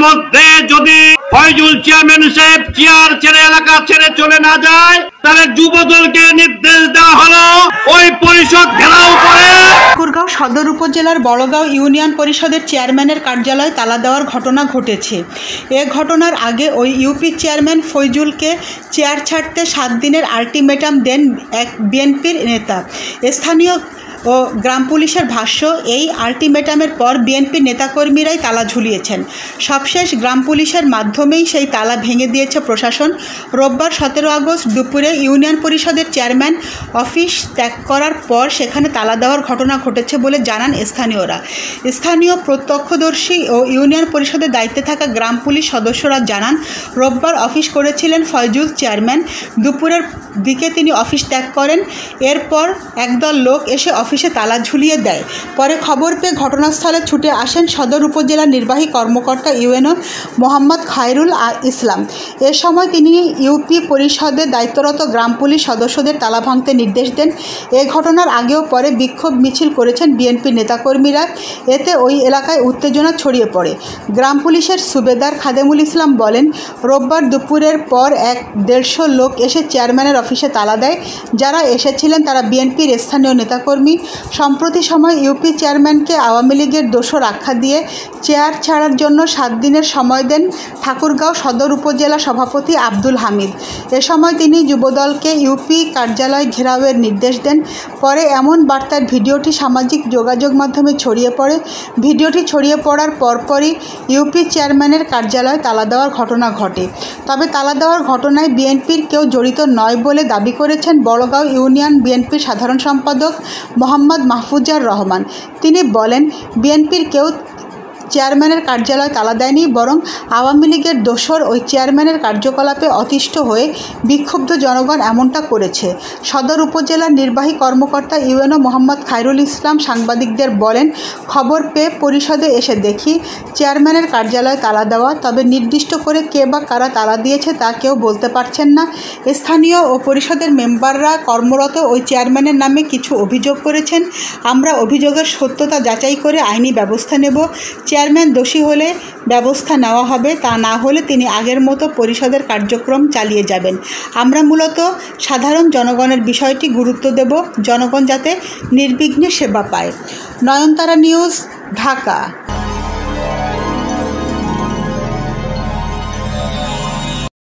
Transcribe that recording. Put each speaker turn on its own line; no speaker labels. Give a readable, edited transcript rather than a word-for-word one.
মধ্যে যদি ফয়জুল চেয়ারম্যান সাহেব চেয়ার ছেড়ে এলাকা ছেড়ে চলে না যায়, তাহলে যুবদলকে নির্দেশ দেওয়া হলো ওই পরিষদ ঘেরাও করে।
ঠাকুরগাঁও সদর উপজেলার বড়গাঁও ইউনিয়ন পরিষদের চেয়ারম্যানের কার্যালয় তালা দেওয়ার ঘটনা ঘটেছে। এ ঘটনার আগে ওই ইউপি চেয়ারম্যান ফয়জুলকে চেয়ার ছাড়তে 7 দিনের আলটিমেটাম দেন এক বিএনপির নেতা। স্থানীয় ও গ্রাম পুলিশের ভাষ্য, এই আলটিমেটামের পর বিএনপির নেতাকর্মীরাই তালা ঝুলিয়েছেন। সবশেষ গ্রাম পুলিশের মাধ্যমেই সেই তালা ভেঙে দিয়েছে প্রশাসন। রোববার 17 আগস্ট দুপুরে ইউনিয়ন পরিষদের চেয়ারম্যান অফিস ত্যাগ করার পর সেখানে তালা দেওয়ার ঘটনা ঘটেছে বলে জানান স্থানীয়রা। স্থানীয় প্রত্যক্ষদর্শী ও ইউনিয়ন পরিষদের দায়িত্বে থাকা গ্রাম পুলিশ সদস্যরা জানান, রোববার অফিস করেছিলেন ফয়জুল চেয়ারম্যান। দুপুরের দিকে তিনি অফিস ত্যাগ করেন। এরপর একদল লোক এসে অফিসে তালা ঝুলিয়ে দেয়। পরে খবর পেয়ে ঘটনাস্থলে ছুটে আসেন সদর উপজেলার নির্বাহী কর্মকর্তা ইউএনও মোহাম্মদ খায়রুল ইসলাম। এ সময় তিনি ইউপি পরিষদের দায়িত্বরত গ্রাম পুলিশ সদস্যদের তালা ভাঙতে নির্দেশ দেন। এ ঘটনার আগেও পরে বিক্ষোভ মিছিল করেছেন বিএনপির নেতাকর্মীরা। এতে ওই এলাকায় উত্তেজনা ছড়িয়ে পড়ে। গ্রাম পুলিশের সুবেদার খাদেমুল ইসলাম বলেন, রোববার দুপুরের পর 150 লোক এসে চেয়ারম্যানের অফিসে তালা দেয়। যারা এসেছিলেন তারা বিএনপির স্থানীয় নেতাকর্মী। সম্প্রতি সময় ইউপি চেয়ারম্যানকে আওয়ামী লীগের দোসর আখ্যা দিয়ে চেয়ার ছাড়ার জন্য 7 দিনের সময় দেন ঠাকুরগাঁও সদর উপজেলা সভাপতি আব্দুল হামিদ। এ সময় তিনি যুবদলকে ইউপি কার্যালয় ঘেরাওয়ের নির্দেশ দেন। পরে এমন বার্তার ভিডিওটি সামাজিক যোগাযোগ মাধ্যমে ছড়িয়ে পড়ে। ভিডিওটি ছড়িয়ে পড়ার পরপরই ইউপি চেয়ারম্যানের কার্যালয় তালা দেওয়ার ঘটনা ঘটে। তবে তালা দেওয়ার ঘটনায় বিএনপির কেউ জড়িত নয় বলে দাবি করেছেন বড়গাঁও ইউনিয়ন বিএনপির সাধারণ সম্পাদক মোহাম্মদ মাহফুজার রহমান। তিনি বলেন, বিএনপির কেউ চেয়ারম্যানের কার্যালয় তালা দেয়নি, বরং আওয়ামী লীগের দোসর ওই চেয়ারম্যানের কার্যকলাপে অতিষ্ঠ হয়ে বিক্ষুব্ধ জনগণ এমনটা করেছে। সদর উপজেলার নির্বাহী কর্মকর্তা ইউএনও মোহাম্মদ খায়রুল ইসলাম সাংবাদিকদের বলেন, খবর পেয়ে পরিষদে এসে দেখি চেয়ারম্যানের কার্যালয় তালা দেওয়া। তবে নির্দিষ্ট করে কে বা কারা তালা দিয়েছে তা কেউ বলতে পারছেন না। স্থানীয় ও পরিষদের মেম্বাররা কর্মরত ওই চেয়ারম্যানের নামে কিছু অভিযোগ করেছেন। আমরা অভিযোগের সত্যতা যাচাই করে আইনি ব্যবস্থা নেব। চেয়ারম্যান দোষী হলে ব্যবস্থা নেওয়া হবে, তা না হলে তিনি আগের মতো পরিষদের কার্যক্রম চালিয়ে যাবেন। আমরা মূলত সাধারণ জনগণের বিষয়টি গুরুত্ব দেব, জনগণ যাতে নির্বিঘ্নে সেবা পায়। নয়নতারা নিউজ, ঢাকা।